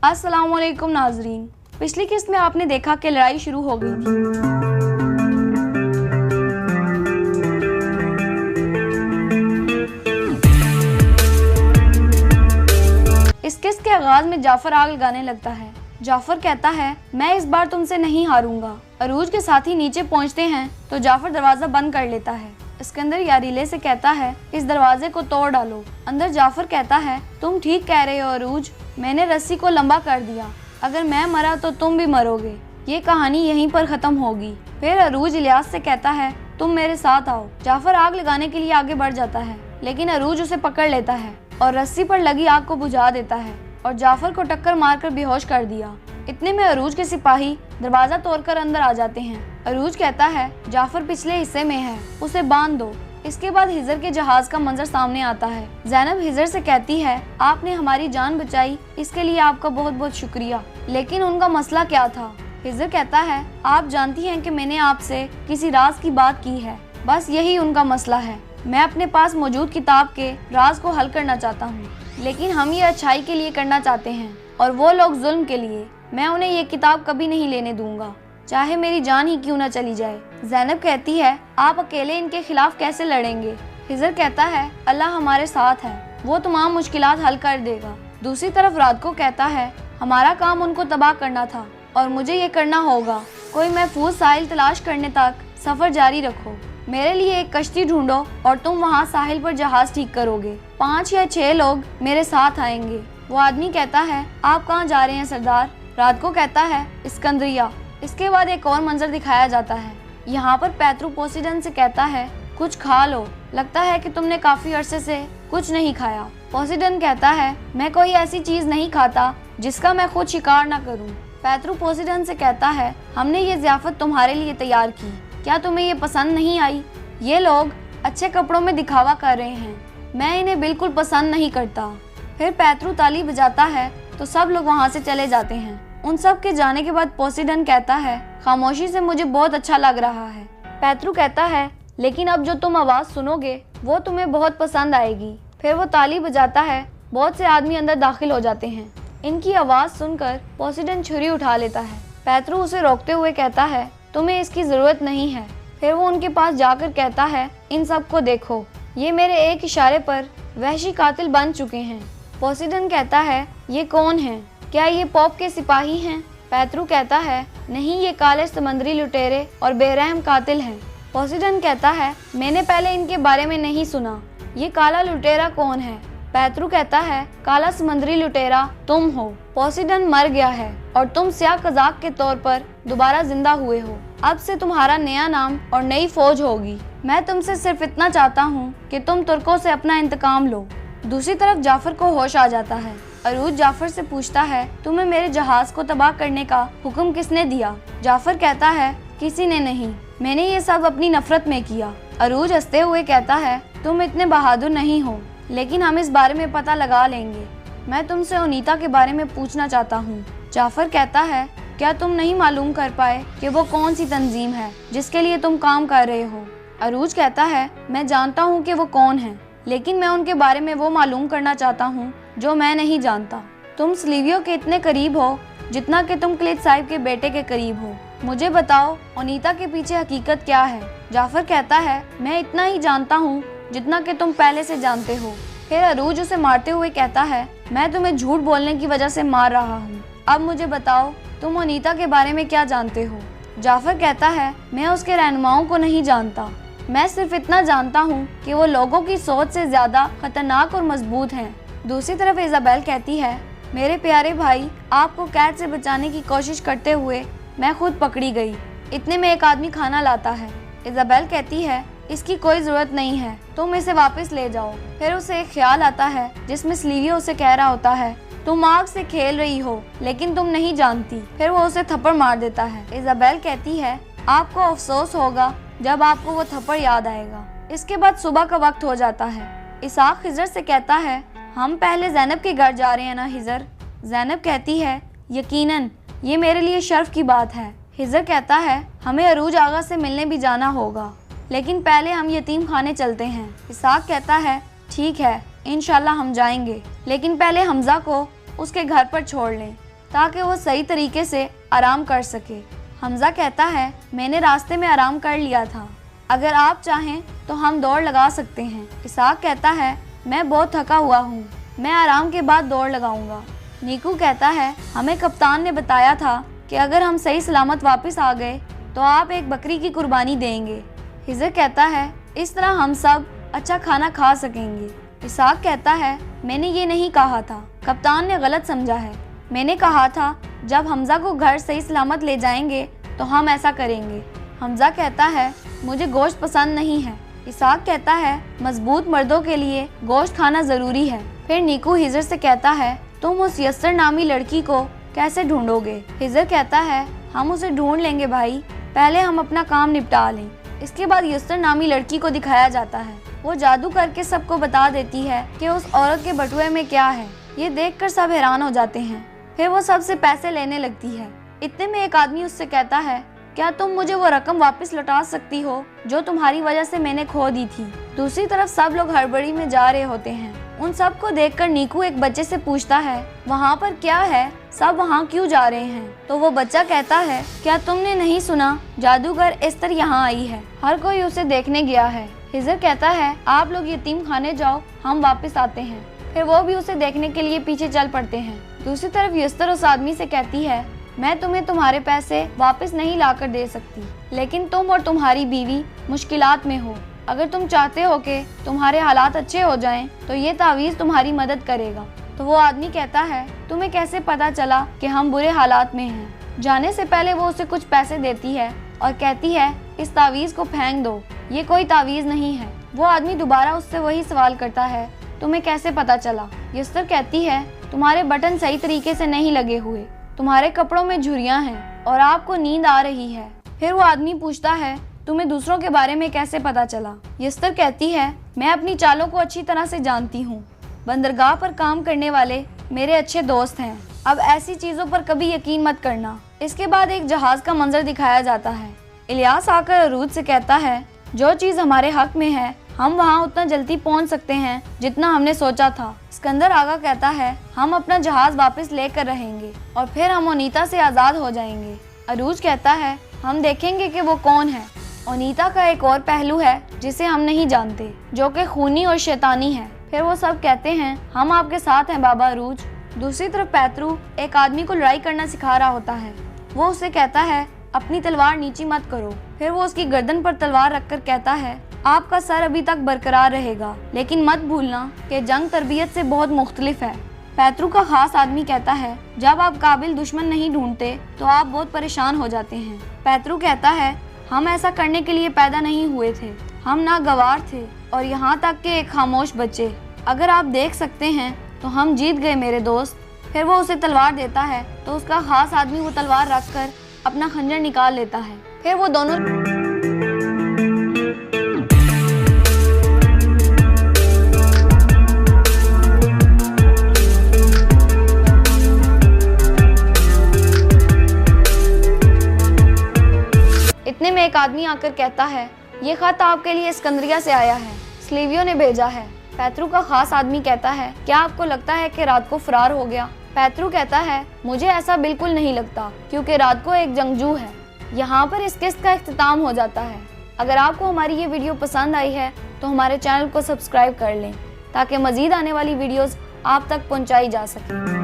अस्सलामुअलैकुम नाजरीन। पिछली किस्त में आपने देखा कि लड़ाई शुरू हो गई थी। इस किस्त के आगाज में जाफर आग लगाने लगता है। जाफर कहता है, मैं इस बार तुमसे नहीं हारूंगा। अरूज के साथी नीचे पहुंचते हैं तो जाफर दरवाजा बंद कर लेता है। सिकंदर यारीले से कहता है, इस दरवाजे को तोड़ डालो। अंदर जाफर कहता है, तुम ठीक कह रहे हो अरूज, मैंने रस्सी को लंबा कर दिया, अगर मैं मरा तो तुम भी मरोगे। ये कहानी यहीं पर खत्म होगी। फिर अरूज इलियास से कहता है, तुम मेरे साथ आओ। जाफर आग लगाने के लिए आगे बढ़ जाता है, लेकिन अरूज उसे पकड़ लेता है और रस्सी पर लगी आग को बुझा देता है और जाफर को टक्कर मारकर बेहोश कर दिया। इतने में अरूज के सिपाही दरवाजा तोड़कर अंदर आ जाते हैं। अरूज कहता है, जाफर पिछले हिस्से में है, उसे बांध दो। इसके बाद हिजर के जहाज का मंजर सामने आता है। ज़ैनब हिजर से कहती है, आपने हमारी जान बचाई, इसके लिए आपका बहुत बहुत शुक्रिया। लेकिन उनका मसला क्या था? हिजर कहता है, आप जानती हैं कि मैंने आपसे किसी राज की बात की है, बस यही उनका मसला है। मैं अपने पास मौजूद किताब के राज को हल करना चाहता हूँ, लेकिन हम ये अच्छाई के लिए करना चाहते हैं और वो लोग जुल्म के लिए। मैं उन्हें ये किताब कभी नहीं लेने दूंगा, चाहे मेरी जान ही क्यों न चली जाए। ज़ैनब कहती है, आप अकेले इनके खिलाफ कैसे लड़ेंगे? हिजर कहता है, अल्लाह हमारे साथ है, वो तमाम मुश्किलात हल कर देगा। दूसरी तरफ रात को कहता है, हमारा काम उनको तबाह करना था और मुझे ये करना होगा। कोई महफूज साहिल तलाश करने तक सफर जारी रखो। मेरे लिए एक कश्ती ढूंढो और तुम वहाँ साहिल पर जहाज ठीक करोगे। 5 या 6 लोग मेरे साथ आएंगे। वो आदमी कहता है, आप कहाँ जा रहे हैं सरदार? रात को कहता है, सिकंदरिया। इसके बाद एक और मंजर दिखाया जाता है। यहाँ पर पैतरू पोसीडन से कहता है, कुछ खा लो, लगता है कि तुमने काफी अरसे से कुछ नहीं खाया। पोसीडन कहता है, मैं कोई ऐसी चीज नहीं खाता जिसका मैं खुद शिकार ना करूँ। पैतरू पोसीडन से कहता है, हमने ये ज़ियाफत तुम्हारे लिए तैयार की, क्या तुम्हें ये पसंद नहीं आई? ये लोग अच्छे कपड़ों में दिखावा कर रहे हैं, मैं इन्हें बिल्कुल पसंद नहीं करता। फिर पैतरू ताली बजाता है तो सब लोग वहाँ से चले जाते हैं। उन सब के जाने के बाद पोसीडन कहता है, खामोशी से मुझे बहुत अच्छा लग रहा है। पैतरू कहता है, लेकिन अब जो तुम आवाज़ सुनोगे वो तुम्हें बहुत पसंद आएगी। फिर वो ताली बजाता है, बहुत से आदमी अंदर दाखिल हो जाते हैं। इनकी आवाज़ सुनकर पोसीडन छुरी उठा लेता है। पैतरू उसे रोकते हुए कहता है, तुम्हें इसकी ज़रूरत नहीं है। फिर वो उनके पास जाकर कहता है, इन सबको देखो, ये मेरे एक इशारे पर वहशी कातिल बन चुके हैं। पोसीडन कहता है, ये कौन है? क्या ये पॉप के सिपाही हैं? पैतरू कहता है, नहीं, ये काले समंदरी लुटेरे और बेरहम कातिल हैं। पोसीडन कहता है, मैंने पहले इनके बारे में नहीं सुना, ये काला लुटेरा कौन है? पैतरू कहता है, काला समंदरी लुटेरा तुम हो। पोसीडन मर गया है और तुम स्याह कज़ाक के तौर पर दोबारा जिंदा हुए हो। अब से तुम्हारा नया नाम और नई फौज होगी। मैं तुमसे सिर्फ इतना चाहता हूँ कि तुम तुर्कों से अपना इंतकाम लो। दूसरी तरफ जाफर को होश आ जाता है। अरूज जाफर से पूछता है, तुम्हें मेरे जहाज को तबाह करने का हुक्म किसने दिया? जाफर कहता है, किसी ने नहीं, मैंने ये सब अपनी नफरत में किया। अरूज हंसते हुए कहता है, तुम इतने बहादुर नहीं हो, लेकिन हम इस बारे में पता लगा लेंगे। मैं तुमसे ओनीता के बारे में पूछना चाहता हूँ। जाफर कहता है, क्या तुम नहीं मालूम कर पाए कि वो कौन सी तंजीम है जिसके लिए तुम काम कर रहे हो? अरूज कहता है, मैं जानता हूँ कि वो कौन है, लेकिन मैं उनके बारे में वो मालूम करना चाहता हूँ जो मैं नहीं जानता। तुम स्लीवियो के इतने करीब हो जितना कि तुम क्लिद साहिब के बेटे के करीब हो। मुझे बताओ, ओनीता के पीछे हकीकत क्या है? जाफर कहता है, मैं इतना ही जानता हूँ जितना कि तुम पहले से जानते हो। फिर अरूज उसे मारते हुए कहता है, मैं तुम्हें झूठ बोलने की वजह से मार रहा हूँ। अब मुझे बताओ, तुम ओनीता के बारे में क्या जानते हो? जाफर कहता है, मैं उसके रहनुमाओं को नहीं जानता, मैं सिर्फ इतना जानता हूँ कि वो लोगों की सोच से ज्यादा खतरनाक और मजबूत हैं। दूसरी तरफ इजाबेल कहती है, मेरे प्यारे भाई, आपको कैद से बचाने की कोशिश करते हुए मैं खुद पकड़ी गई। इतने में एक आदमी खाना लाता है। इजाबेल कहती है, इसकी कोई जरूरत नहीं है, तुम इसे वापस ले जाओ। फिर उसे एक ख्याल आता है जिसमें स्लीवियो उसे कह रहा होता है, तुम आग से खेल रही हो लेकिन तुम नहीं जानती। फिर वो उसे थप्पड़ मार देता है। इजाबेल कहती है, आपको अफसोस होगा जब आपको वो थप्पड़ याद आएगा। इसके बाद सुबह का वक्त हो जाता है। इसाक हिजर से कहता है, हम पहले ज़ैनब के घर जा रहे हैं ना हिजर? ज़ैनब कहती है, यकीनन, ये मेरे लिए शर्फ की बात है। हिजर कहता है, हमें अरूज आगा से मिलने भी जाना होगा, लेकिन पहले हम यतीम खाने चलते हैं। इसाक कहता है, ठीक है, इंशाल्लाह हम जाएंगे, लेकिन पहले हमजा को उसके घर पर छोड़ लें। ताकि वो सही तरीके से आराम कर सके। हमजा कहता है मैंने रास्ते में आराम कर लिया था, अगर आप चाहें तो हम दौड़ लगा सकते हैं। इसहाक कहता है मैं बहुत थका हुआ हूँ, मैं आराम के बाद दौड़ लगाऊंगा। नीकू कहता है हमें कप्तान ने बताया था कि अगर हम सही सलामत वापस आ गए तो आप एक बकरी की कुर्बानी देंगे। हिजर कहता है इस तरह हम सब अच्छा खाना खा सकेंगे। इसहाक कहता है मैंने ये नहीं कहा था, कप्तान ने गलत समझा है। मैंने कहा था जब हमजा को घर सही सलामत ले जाएंगे तो हम ऐसा करेंगे। हमजा कहता है मुझे गोश्त पसंद नहीं है। इसहाक कहता है मजबूत मर्दों के लिए गोश्त खाना जरूरी है। फिर नीकू हिजर से कहता है तुम उस यस्सर नामी लड़की को कैसे ढूंढोगे। हिजर कहता है हम उसे ढूंढ लेंगे भाई, पहले हम अपना काम निपटा लें। इसके बाद यस्सर नामी लड़की को दिखाया जाता है, वो जादू करके सबको बता देती है कि उस औरत के बटुए में क्या है। ये देखकर सब हैरान हो जाते हैं। फिर वो सबसे पैसे लेने लगती है। इतने में एक आदमी उससे कहता है क्या तुम मुझे वो रकम वापस लौटा सकती हो जो तुम्हारी वजह से मैंने खो दी थी। दूसरी तरफ सब लोग हड़बड़ी में जा रहे होते हैं। उन सबको देखकर नीकू एक बच्चे से पूछता है वहाँ पर क्या है, सब वहाँ क्यों जा रहे हैं। तो वो बच्चा कहता है क्या तुमने नहीं सुना, जादूगर एस्तर यहाँ आई है, हर कोई उसे देखने गया है। हिजर कहता है आप लोग यतीम खाने जाओ, हम वापस आते हैं। फिर वो भी उसे देखने के लिए पीछे चल पड़ते हैं। दूसरी तरफ यस्तर उस आदमी से कहती है मैं तुम्हें तुम्हारे पैसे वापस नहीं लाकर दे सकती, लेकिन तुम और तुम्हारी बीवी मुश्किलात में हो। अगर तुम चाहते हो कि तुम्हारे हालात अच्छे हो जाएं, तो ये तावीज़ तुम्हारी मदद करेगा। तो वो आदमी कहता है तुम्हें कैसे पता चला कि हम बुरे हालात में हैं। जाने से पहले वो उसे कुछ पैसे देती है और कहती है इस तावीज़ को फेंक दो, ये कोई तावीज़ नहीं है। वो आदमी दोबारा उससे वही सवाल करता है तुम्हें कैसे पता चला। यस्तर कहती है तुम्हारे बटन सही तरीके से नहीं लगे हुए, तुम्हारे कपड़ों में झुर्रियाँ हैं और आपको नींद आ रही है। फिर वो आदमी पूछता है तुम्हें दूसरों के बारे में कैसे पता चला। यस्तर कहती है मैं अपनी चालों को अच्छी तरह से जानती हूँ, बंदरगाह पर काम करने वाले मेरे अच्छे दोस्त हैं, अब ऐसी चीज़ों पर कभी यकीन मत करना। इसके बाद एक जहाज का मंजर दिखाया जाता है। इलियास आकर अरूज से कहता है जो चीज़ हमारे हक में है हम वहाँ उतना जल्दी पहुँच सकते हैं जितना हमने सोचा था। सिकंदर आगा कहता है हम अपना जहाज वापस लेकर रहेंगे और फिर हम ओनीता से आज़ाद हो जाएंगे। अरूज कहता है हम देखेंगे कि वो कौन है। ओनीता का एक और पहलू है जिसे हम नहीं जानते, जो कि खूनी और शैतानी है। फिर वो सब कहते हैं हम आपके साथ हैं बाबा अरूज। दूसरी तरफ पैतरू एक आदमी को लड़ाई करना सिखा रहा होता है। वो उसे कहता है अपनी तलवार नीची मत करो। फिर वो उसकी गर्दन पर तलवार रखकर कहता है आपका सर अभी तक बरकरार रहेगा, लेकिन मत भूलना कि जंग तरबियत से बहुत मुख्तलिफ है। पैतरू का खास आदमी कहता है जब आप काबिल दुश्मन नहीं ढूंढते तो आप बहुत परेशान हो जाते हैं। पैतरू कहता है हम ऐसा करने के लिए पैदा नहीं हुए थे, हम नागवार थे और यहाँ तक के एक खामोश बच्चे। अगर आप देख सकते हैं तो हम जीत गए मेरे दोस्त। फिर वो उसे तलवार देता है तो उसका खास आदमी वो तलवार रखकर अपना खंजर निकाल लेता है। फिर वो दोनों इतने में एक आदमी आकर कहता है ये खत आपके लिए सिकंदरिया से आया है, स्लीवियो ने भेजा है। पैतरू का खास आदमी कहता है क्या आपको लगता है कि रात को फरार हो गया। पैतरू कहता है मुझे ऐसा बिल्कुल नहीं लगता, क्योंकि रात को एक जंगजू है। यहाँ पर इस किस्त का इख्तिताम हो जाता है। अगर आपको हमारी ये वीडियो पसंद आई है तो हमारे चैनल को सब्सक्राइब कर लें ताकि मज़ीद आने वाली वीडियोस आप तक पहुँचाई जा सके।